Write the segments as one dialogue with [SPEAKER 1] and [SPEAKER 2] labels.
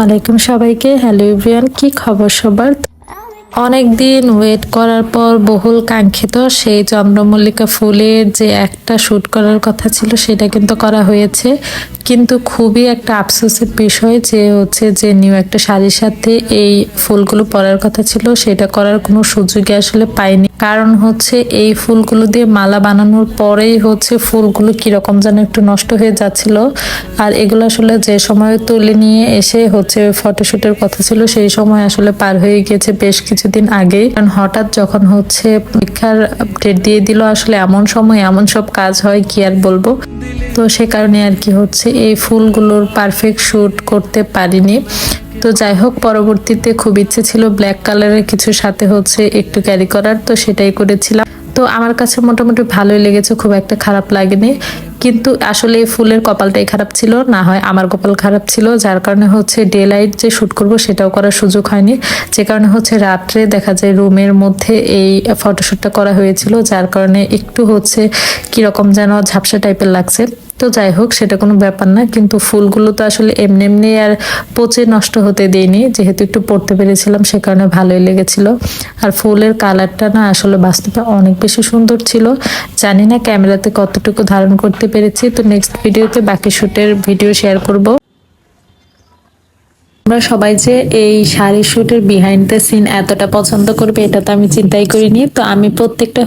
[SPEAKER 1] আলাইকুম সবাইকে। Hello everyone, কি খবর সবার? অনেক দিন ওয়েট করার পর বহুল কাঙ্ক্ষিত সেই চন্দ্রমল্লিকা ফুলের যে একটা শ্যুট করার কথা ছিল সেটা কিন্তু করা হয়েছে, কিন্তু খুবই একটা আফসোসের বিষয় যে নিউ একটা শাড়ির সাথে এই ফুলগুলো পরার কথা ছিল সেটা করার কোনো সুযোগই আসলে পাইনি। কারণ এই ফুলগুলো দিয়ে মালা বানানোর পরেই ফুলগুলো কিরকম যেন একটু নষ্ট হয়ে যাচ্ছিল। আর এগুলো আসলে যে সময় তুলে নিয়ে এসে ফটোশুটের কথা ছিল সেই সময় আসলে পার হয়ে গেছে বেশ কিছুদিন আগে। কারণ হঠাৎ যখন পরীক্ষার ডেট দিয়ে দিল, আসলে এমন সময় এমন সব কাজ হয় কি আর বলবো। তো সে কারণে আর কি এই ফুলগুলোর পারফেক্ট শুট করতে পারিনি। তো যাই হোক, পরবর্তীতে খুব ইচ্ছে ছিল ব্ল্যাক কালারের কিছু সাথে একটু ক্যারি করার, তো সেটাই করেছিলাম। তো আমার কাছে মোটামুটি ভালোই লেগেছে, খুব একটা খারাপ লাগেনি। কিন্তু আসলে এই ফুলের কপালটাই খারাপ ছিল, না হয় আমার কপাল খারাপ ছিল, যার কারণে ডে লাইট যে শুট করব সেটাও করার সুযোগ হয়নি। যে কারণে রাত্রে দেখা যায় রুমের মধ্যে এই ফটোশুটটা করা হয়েছিল, যার কারণে একটু কিরকম যেন ঝাপসা টাইপের লাগছে। তো যাই হোক, সেটা কোনো ব্যাপার না। কিন্তু ফুলগুলো তো আসলে এমনি এমনি আর পচে নষ্ট হতে দেয়নি, যেহেতু একটু পড়তে পেরেছিলাম সে কারণে ভালোই লেগেছিল। আর ফুলের কালারটা না আসলে বাস্তবে অনেক বেশি সুন্দর ছিল। জানি না ক্যামেরাতে কতটুকু ধারণ করতে পেরেছি। তো নেক্সট ভিডিওতে বাকি শুটের ভিডিও শেয়ার করব। আমরা সবাই যে এই শাড়ি শুটের বিহাইন্ড দ্য সিন এতটা পছন্দ করবে এটা তো আমি চিন্তাই করিনি। তো আমি প্রত্যেকটা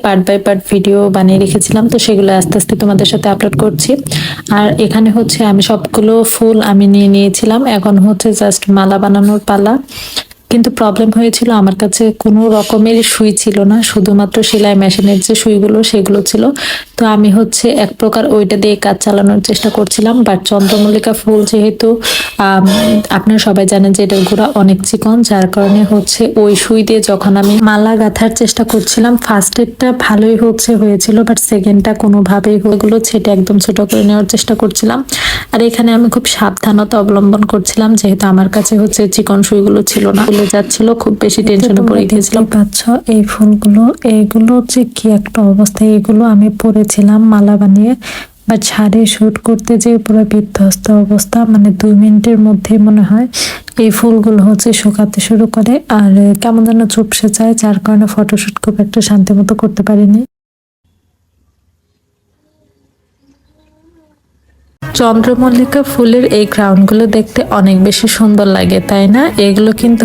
[SPEAKER 1] পার্ট বাই পার্ট ভিডিও বানিয়ে রেখেছিলাম, তো সেগুলো আস্তে আস্তে তোমাদের সাথে আপলোড করছি। আর এখানে আমি সবগুলো ফুল আমি নিয়ে নিয়েছিলাম, এখন জাস্ট মালা বানানোর পালা। কিন্তু প্রবলেম হয়েছিল, আমার কাছে কোনো রকমের সুই ছিল না, শুধুমাত্র সেলাই মেশিনের যে সুইগুলো সেগুলো ছিল। তো আমি এক প্রকার ওইটা দিয়ে কাজ চালানোর চেষ্টা করছিলাম। বাট চন্দ্রমল্লিকা ফুল যেহেতু আপনারা সবাই জানেন যে এটার গোড়া অনেক চিকন, যার কারণে ওই সুই দিয়ে যখন আমি মালা গাঁথার চেষ্টা করছিলাম, ফার্স্ট এডটা ভালোই হয়েছিল, বাট সেকেন্ডটা কোনোভাবেই ওগুলো ছেটে একদম ছোট করে নেওয়ার চেষ্টা করছিলাম। আর এখানে আমি খুব সাবধানতা অবলম্বন করছিলাম, যেহেতু আমার কাছে চিকন সুইগুলো ছিল না, খুলে যাচ্ছিল, খুব বেশি টেনশনে পড়ে গিয়েছিলাম। পাচ্ছ এই ফুলগুলো, এইগুলো কি একটা অবস্থা, এগুলো আমি পরেছিলাম মালা বানিয়ে, বা ছাড়ে শুট করতে যে পুরো বিধ্বস্ত অবস্থা। মানে 2 মিনিটের মধ্যে মনে হয় এই ফুলগুলো শুকাতে শুরু করে, আর কেমন যেন চুপসে যায়, যার কারণে ফটোশুট খুব একটা শান্তি মতো করতে পারিনি। চন্দ্রমল্লিকা ফুলের এই ক্রাউনগুলো দেখতে অনেক বেশি সুন্দর লাগে, তাই না? এগুলো কিন্তু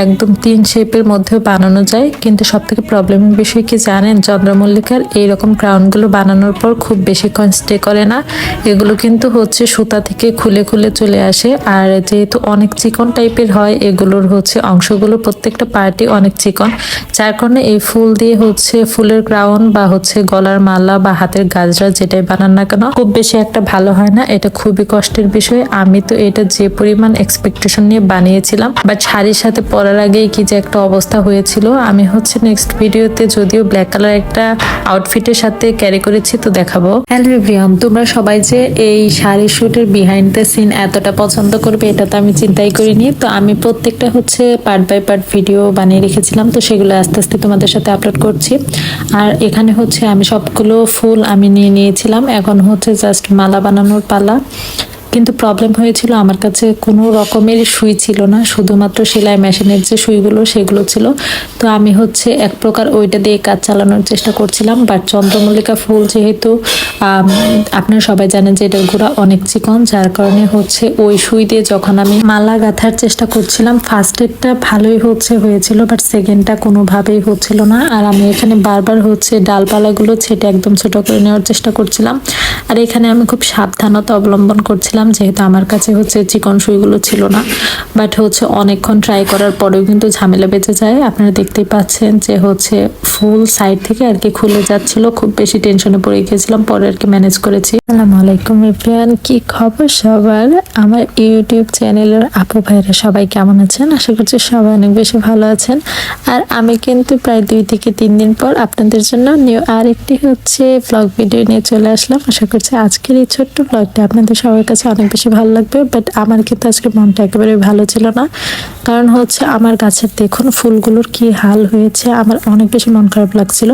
[SPEAKER 1] একদম 3 শেপের মধ্যেও বানানো যায়। কিন্তু সব থেকে প্রবলেমের বিষয় কি জানেন, চন্দ্রমল্লিকার এইরকম ক্রাউনগুলো বানানোর পর খুব বেশিক্ষণ স্টে করে না। এগুলো কিন্তু সুতা থেকে খুলে খুলে চলে আসে। আর যেহেতু অনেক চিকন টাইপের হয়, এগুলোর অংশগুলো প্রত্যেকটা পার্টি অনেক চিকন, যার কারণে এই ফুল দিয়ে ফুলের ক্রাউন বা গলার মালা বা হাতের গাজরা যেটাই বানান না কেন খুব বেশি একটা ভালো হয় না। এটা খুবই কষ্টের বিষয়। আমি তো এটা যে পরিমাণ এক্সপেকটেশন নিয়ে বানিয়েছিলাম, বাট শাড়ির সাথে পরার আগেই কি যে একটা অবস্থা হয়েছিল। আমি নেক্সট ভিডিওতে যদিও ব্ল্যাক কালার একটা আউটফিটের সাথে ক্যারি করেছি, তো দেখাবো। হ্যালো এভরিওয়ান, তোমরা সবাই যে এই শাড়ি শুটের বিহাইন্ড দ্য সিন এতটা পছন্দ করবে এটা তো আমি চিন্তাই করিনি। তো আমি প্রত্যেকটা পার্ট বাই পার্ট ভিডিও বানিয়ে রেখেছিলাম, তো সেগুলো আস্তে আস্তে তোমাদের সাথে আপলোড করছি। আর এখানে আমি সবগুলো ফুল আমি নিয়ে নিয়েছিলাম, এখন জাস্ট মালা বানানোর পালা। কিন্তু প্রবলেম হয়েছিল, আমার কাছে কোনো রকমের সুই ছিল না, শুধুমাত্র সেলাই মেশিনের যে সুইগুলো সেগুলো ছিল। তো আমি এক প্রকার ওইটা দিয়ে কাজ চালানোর চেষ্টা করছিলাম। বাট চন্দ্রমল্লিকা ফুল যেহেতু আপনারা সবাই জানেন যে এটার গোড়া অনেক চিকন, যার কারণে ওই সুই দিয়ে যখন আমি মালা গাঁথার চেষ্টা করছিলাম, ফার্স্ট এডটা ভালোই হয়েছিল, বাট সেকেন্ডটা কোনোভাবেই হচ্ছিল না। আর আমি এখানে বারবার ডালপালাগুলো ছেটে একদম ছোট করে নেওয়ার চেষ্টা করছিলাম। আর এখানে আমি খুব সাবধানতা অবলম্বন করছিলাম, যেহেতু আমার কাছে চিকন সুইগুলো ছিল না। বাট অনেকক্ষণ ট্রাই করার পরেও কিন্তু ঝামেলা বেঁচে যায়। আপনারা দেখতেই পাচ্ছেন যে ফুল সাইড থেকে আর কি খুলে যাচ্ছিল, খুব বেশি টেনশনে পড়ে গিয়েছিলাম, পরে আর কি ম্যানেজ করেছি। আসসালামু আলাইকুম এভরিওয়ান, কি খবর সবার? আমার ইউটিউব চ্যানেলের আপু ভাইরা সবাই কেমন আছেন? আশা করছি সবাই অনেক বেশি ভালো আছেন। আর আমি কিন্তু প্রায় 2 থেকে 3 দিন পর আপনাদের জন্য নিউ আরেকটি ব্লগ ভিডিও নিয়ে চলে আসলাম। আশা করছি আজকের এই ছোট্ট ব্লগটা আপনাদের সবার কাছে অনেক বেশি ভালো লাগবে। বাট আমার কিন্তু আজকে মনটা একেবারে ভালো ছিল না, কারণ হচ্ছে আমার গাছের দেখুন ফুলগুলোর কি হাল হয়েছে। আমার অনেক বেশি মন খারাপ লাগছিল,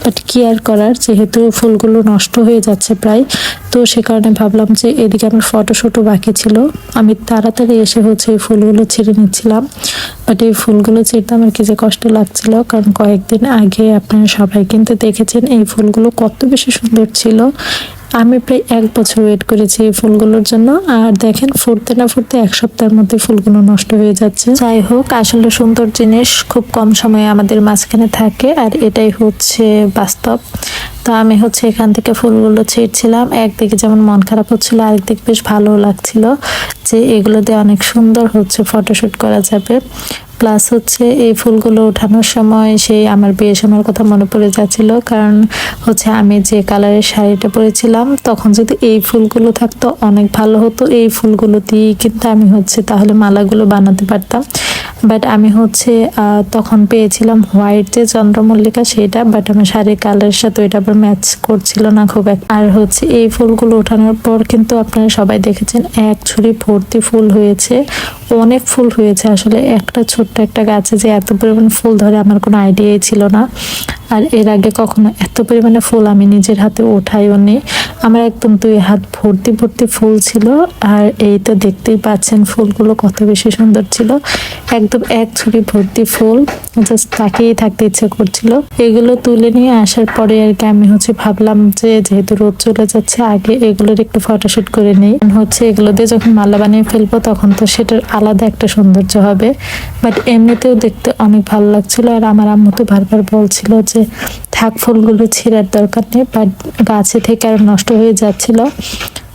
[SPEAKER 1] বাট কি আর করার, যেহেতু ফুলগুলো নষ্ট হয়ে যাচ্ছে প্রায়, তো সে কারণে ভাবলাম যে এদিকে আমার ফটোশুটও বাকি ছিল, আমি তাড়াতাড়ি এসে হচ্ছে এই ফুলগুলো ছিঁড়ে নিচ্ছিলাম। বাট এই ফুলগুলো ছিঁড়তে আমার কি যে কষ্ট লাগছিল, কারণ কয়েকদিন আগে আপনারা সবাই কিন্তু দেখেছেন এই ফুলগুলো কত বেশি সুন্দর ছিল। আমি প্রায় 1 বছর ওয়েট করেছি এই ফুলগুলোর জন্য, আর দেখেন ফুটতে না ফুটতে 1 সপ্তাহের মধ্যে ফুলগুলো নষ্ট হয়ে যাচ্ছে। যাই হোক, আসলে সুন্দর জিনিস খুব কম সময়ে আমাদের মাঝখানে থাকে, আর এটাই হচ্ছে বাস্তব। তো আমি হচ্ছে এখান থেকে ফুলগুলো ছিঁড়ছিলাম, একদিকে যেমন মন খারাপ হচ্ছিল, আরেকদিকে বেশ ভালো লাগছিল যে এগুলো দিয়ে অনেক সুন্দর হচ্ছে ফটোশুট করা যাবে। প্লাস হচ্ছে এই ফুলগুলো ওঠানোর সময় সেই আমার বিয়ের সময়ের কথা মনে পড়ে যাচ্ছিল, কারণ হচ্ছে আমি যে কালারের শাড়িটা পরেছিলাম তখন যদি এই ফুলগুলো থাকতো অনেক ভালো হতো। এই ফুলগুলো দিয়ে কিন্তু আমি হচ্ছে তাহলে মালাগুলো বানাতে পারতাম। বাট আমি হচ্ছে তখন পেয়েছিলাম হোয়াইট যে চন্দ্রমল্লিকা সেটা, বাট আমার শাড়ির কালারের সাথে ওইটা আবার ম্যাচ করছিল না খুব একটা। আর হচ্ছে এই ফুলগুলো ওঠানোর পর কিন্তু আপনারা সবাই দেখেছেন এক ঝুড়ি ভর্তি ফুল হয়েছে, অনেক ফুল হয়েছে। আসলে একটা ছোট্ট একটা গাছে যে এত পরিমাণ ফুল ধরে আমার কোনো আইডিয়াই ছিল না, আর এর আগে কখনো এত পরিমাণে ফুল আমি নিজের হাতে ওঠাইও নি। আমার একদম 2 হাত ভর্তি ভর্তি ফুল ছিল, আর এই তো দেখতেই পাচ্ছেন ফুলগুলো কত বেশি সুন্দর ছিল, একদম এক ঝুড়ি ভর্তি ফুল, জাস্ট তাকিয়েই থাকতে ইচ্ছে করছিল। এগুলো তুলে নিয়ে আসার পরে আর কি আমি হচ্ছে ভাবলাম যে যেহেতু রোদ চলে যাচ্ছে আগে এগুলোর একটু ফটোশুট করে নেই, হচ্ছে এগুলো দিয়ে যখন মালা বানিয়ে ফেলবো তখন তো সেটার আলাদা একটা সৌন্দর্য হবে। বাট এমনিতেও দেখতে অনেক ভালো লাগছিল, আর আমার আম্মু তো বারবার বলছিল যে থাক ফুলগুলো ছিঁড়ার দরকার নেই, বাট গাছে থেকে আর নষ্ট হয়ে যাচ্ছিল,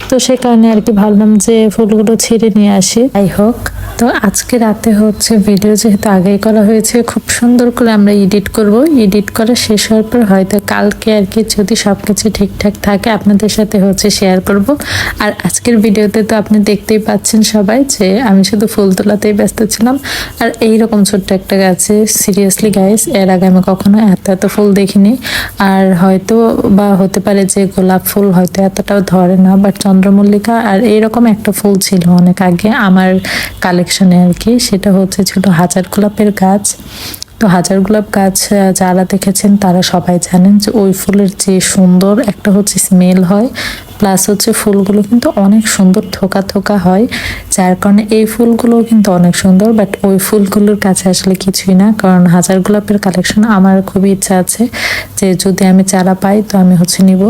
[SPEAKER 1] তো সে কারণে আর কি ভাবলাম যে ফুলগুলো ছিঁড়ে নিয়ে আসি। যাই হোক, তো আজকে রাতে হচ্ছে ভিডিও যেহেতু আগেই করা হয়েছে, খুব সুন্দর করে আমরা এডিট করব। এডিট করা শেষ হওয়ার পর হয়তো কালকে আর কি যদি সবকিছু ঠিকঠাক থাকে আপনাদের সাথে হচ্ছে শেয়ার করব। আর আজকের ভিডিওতে তো আপনি দেখতেই পাচ্ছেন সবাই যে আমি শুধু ফুল তোলাতেই ব্যস্ত ছিলাম। আর এইরকম ছোট্ট একটা গাছে সিরিয়াসলি গাইস এর আগে আমি কখনো এত এত ফুল দেখিনি। আর হয়তো বা হতে পারে যে গোলাপ ফুল হয়তো এতটাও ধরে না, বাট চন্দ্রমল্লিকা আর এইরকম একটা ফুল ছিল অনেক আগে আমার কালেকশনে আর কি, সেটা হচ্ছে ছিল হাজার গোলাপের গাছ। তো হাজার গোলাপ গাছ যারা দেখেছেন তারা সবাই জানেন যে ওই ফুলের যে সুন্দর একটা হচ্ছে স্মেল হয়, প্লাস হচ্ছে ফুলগুলো কিন্তু অনেক সুন্দর থোকা থোকা হয়, যার কারণে এই ফুলগুলোও কিন্তু অনেক সুন্দর। বাট ওই ফুলগুলোর কাছে আসলে কিছুই না, কারণ হাজার গোলাপের কালেকশন আমার খুবই ইচ্ছা আছে যে যদি আমি চারা পাই তো আমি হচ্ছে নিব।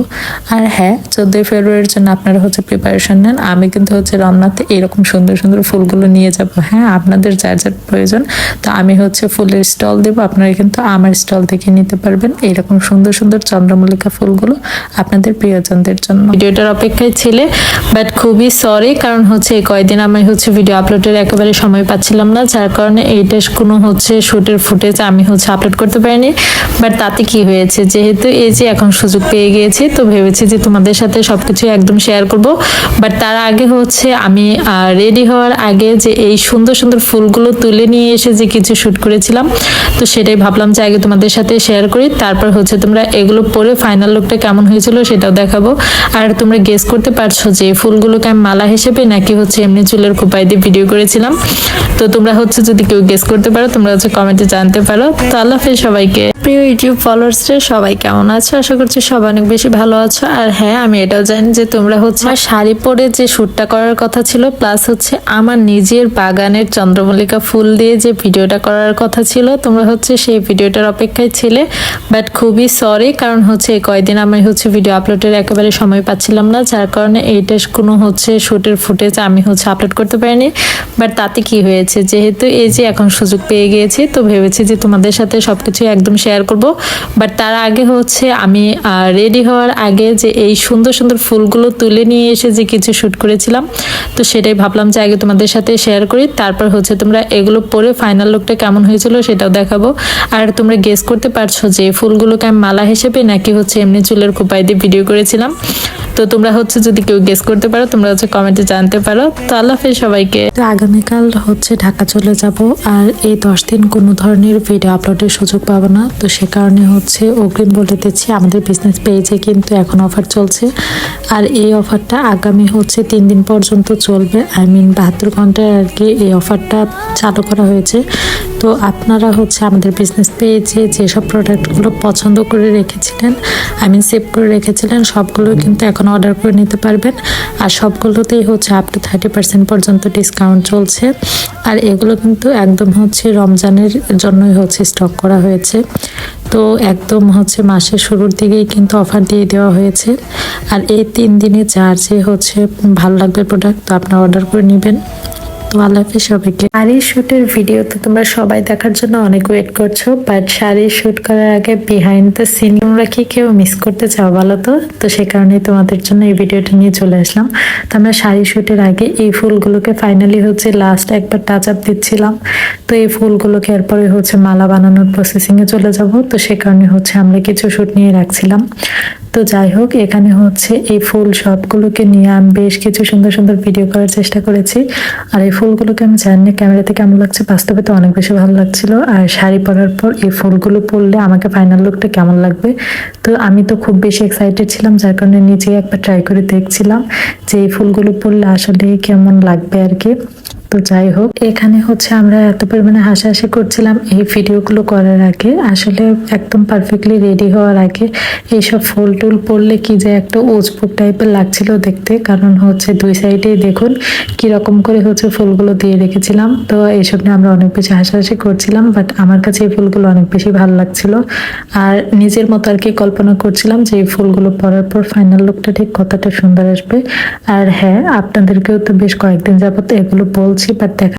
[SPEAKER 1] আর হ্যাঁ, 14 ফেব্রুয়ারির জন্য আপনারা হচ্ছে প্রিপারেশন নেন, আমি কিন্তু হচ্ছে রমনাতে এরকম সুন্দর সুন্দর ফুলগুলো নিয়ে যাব। হ্যাঁ, আপনাদের যার যার প্রয়োজন, তো আমি হচ্ছে ফুলের স্টল দেবো, আপনারা কিন্তু আমার স্টল থেকে নিতে পারবেন এরকম সুন্দর সুন্দর চন্দ্রমল্লিকা ফুলগুলো আপনাদের প্রিয়জনদের জন্য। ভিডিওটার অপেক্ষায় ছিলে, বাট খুবই সরি, কারণ হচ্ছে এই কয়েকদিন আমি হচ্ছে ভিডিও আপলোডের একেবারে সময় পাচ্ছিলাম না, যার কারণে এইটা কোনো হচ্ছে শুটের ফুটেজ আমি হচ্ছে আপলোড করতে পারিনি। বাট তাতে কি হয়েছে, যেহেতু এই যে এখন সুযোগ পেয়ে গিয়েছি তো ভেবেছি যে তোমাদের সাথে সবকিছু একদম শেয়ার করব। বাট তার আগে হচ্ছে আমি রেডি হওয়ার আগে যে এই সুন্দর সুন্দর ফুলগুলো তুলে নিয়ে এসে যে কিছু শুট করেছিলাম, তো সেটাই ভাবলাম যে আগে তোমাদের সাথে শেয়ার করি, তারপর হচ্ছে তোমরা এগুলো পরে ফাইনাল লুকটা কেমন হয়েছিল সেটাও দেখাবো। আর তোমরা গেস করতে পারছো যে ফুলগুলোকে আমি মালা হিসেবে নাকি হচ্ছে এমনি চুলের খোপায় দিয়ে ভিডিও করেছিলাম। তো তোমরা হচ্ছে যদি কেউ গেস করতে পারো তোমরা হচ্ছে কমেন্টে জানতে পারো। তো আল্লাহ হাফেজ সবাইকে। প্রিয় ইউটিউব ফলোয়ার্সরা সবাই কেমন আছো? আশা করছি সবাই অনেক বেশি ভালো আছো। আর হ্যাঁ, আমি এটাও জানি যে তোমরা হচ্ছে শাড়ি পরে যে শ্যুটটা করার কথা ছিল, প্লাস হচ্ছে আমার নিজের বাগানের চন্দ্রমল্লিকা ফুল দিয়ে যে ভিডিওটা করার কথা ছিল, তোমরা হচ্ছে সেই ভিডিওটার অপেক্ষায় ছিলে। বাট খুবই সরি, কারণ হচ্ছে এই কয়েকদিন আমি হচ্ছে ভিডিও আপলোডের একেবারে সময় পাচ্ছিলাম না, যার কারণে এইটা কোনো হচ্ছে শুটের ফুটেজ আমি হচ্ছে আপলোড করতে পারিনি। বাট তাতে কি হয়েছে, যেহেতু এই যে এখন সুযোগ পেয়ে গিয়েছি তো ভেবেছি যে তোমাদের সাথে সবকিছু একদম শেয়ার করব। বাট তার আগে হচ্ছে আমি রেডি হওয়ার আগে যে এই সুন্দর সুন্দর ফুলগুলো তুলে নিয়ে এসে যে কিছু শুট করেছিলাম, তো সেটাই ভাবলাম যে আগে তোমাদের সাথে শেয়ার করি, তারপর হচ্ছে তোমরা এগুলো পরে ফাইনাল লুকটা কেমন হয়েছিল সেটাও দেখাবো। আর তোমরা গেস করতে পারছো যে ফুলগুলোকে আমি মালা হিসেবে নাকি হচ্ছে এমনি চুলের খোপায় দিয়ে ভিডিও করেছিলাম। তো তোমরা হচ্ছে যদি কেউ গেস করতে পারো তোমরা হচ্ছে কমেন্টে জানতে পারো। তো আল্লাহ হাফেজ সবাইকে। তো আগামীকাল হচ্ছে ঢাকা চলে যাব, আর এই 10 দিন কোনো ধরনের ভিডিও আপলোডের সুযোগ পাবো না। তো সে কারণে হচ্ছে অগ্রিম বলে দিচ্ছি, আমাদের বিজনেস পেজে কিন্তু এখন অফার চলছে, আর এই অফারটা আগামী হচ্ছে 3 দিন পর্যন্ত চলবে। 72 ঘন্টায় আর কি এই অফারটা চালু করা হয়েছে। তো আপনারা হচ্ছে আমাদের বিজনেস পেজে যেসব প্রোডাক্টগুলো পছন্দ করে রেখেছিলেন, সেভ করে রেখেছিলেন, সবগুলো কিন্তু এখন অর্ডার করে নিতে পারবেন। আর সবগুলোতেই হচ্ছে আপ টু 30% পর্যন্ত ডিসকাউন্ট চলছে। আর এগুলো কিন্তু একদম হচ্ছে রমজানের জন্যই হচ্ছে স্টক করা হয়েছে। তো একদম হচ্ছে মাসের শুরুর দিকেই কিন্তু অফার দিয়ে দেওয়া হয়েছে। আর এই 3 দিনে যার যে হচ্ছে ভালো লাগবে প্রোডাক্ট, তো আপনারা অর্ডার করে নেবেন। তো আল্লাহ হাফেজ সবাইকে। শাড়ির শুটের ভিডিও তো তোমরা সবাই দেখার জন্য অনেক ওয়েট করছো, বাট শাড়ির শুট করার আগে বিহাইন্ড দ্য সিন তোমরা কি কেউ মিস করতে চাও বলো তো? তো সেই কারণে তোমাদের জন্য এই ভিডিওটা নিয়ে চলে আসলাম। তো আমরা শাড়ি শুটের আগে এই ফুলগুলোকে ফাইনালি হচ্ছে লাস্ট একবার টাচ আপ দিচ্ছিলাম। তো এই ফুলগুলোকে এরপরে হচ্ছে মালা বানানোর প্রসেসিং এ চলে যাব। তো সে কারণে হচ্ছে আমরা কিছু শুট নিয়ে রাখছিলাম। তো যাই হোক, এখানে হচ্ছে এই ফুল সবগুলোকে নিয়ে আমি বেশ কিছু সুন্দর সুন্দর ভিডিও করার চেষ্টা করেছি। আর এই ফুলগুলোকে আমি জানি না ক্যামেরাতে কেমন লাগছে, বাস্তবে তো অনেক বেশি ভালো লাগছিল। আর শাড়ি পরার পর এই ফুলগুলো পরলে আমাকে ফাইনাল লুকটা কেমন লাগবে, তো আমি তো খুব বেশি এক্সাইটেড ছিলাম, যার কারণে নিজেই একবার ট্রাই করে দেখছিলাম যে এই ফুলগুলো পরলে আসলে কেমন লাগবে আর কি। তো যাই হোক, এখানে হচ্ছে আমরা এত পরিমাণে হাসাহাসি করছিলাম এই ভিডিওগুলো করার আগে। আসলে একদম পারফেক্টলি রেডি হওয়ার আগে এইসব ফুল টুল পরলে কি যে একটা উজবুক টাইপের লাগছিল দেখতে, কারণ হচ্ছে দুই সাইডেই দেখুন কিরকম করে হচ্ছে ফুলগুলো দিয়ে রেখেছিলাম। তো এইসব নিয়ে আমরা অনেক বেশি হাসাহাসি করছিলাম, বাট আমার কাছে এই ফুলগুলো অনেক বেশি ভালো লাগছিল। আর নিজের মতো আর কি কল্পনা করছিলাম যে এই ফুলগুলো পরার পর ফাইনাল লুকটা ঠিক কতটা সুন্দর আসবে। আর হ্যাঁ, আপনাদেরকেও তো বেশ কয়েকদিন যাবত এগুলো বলছি, বাট দেখা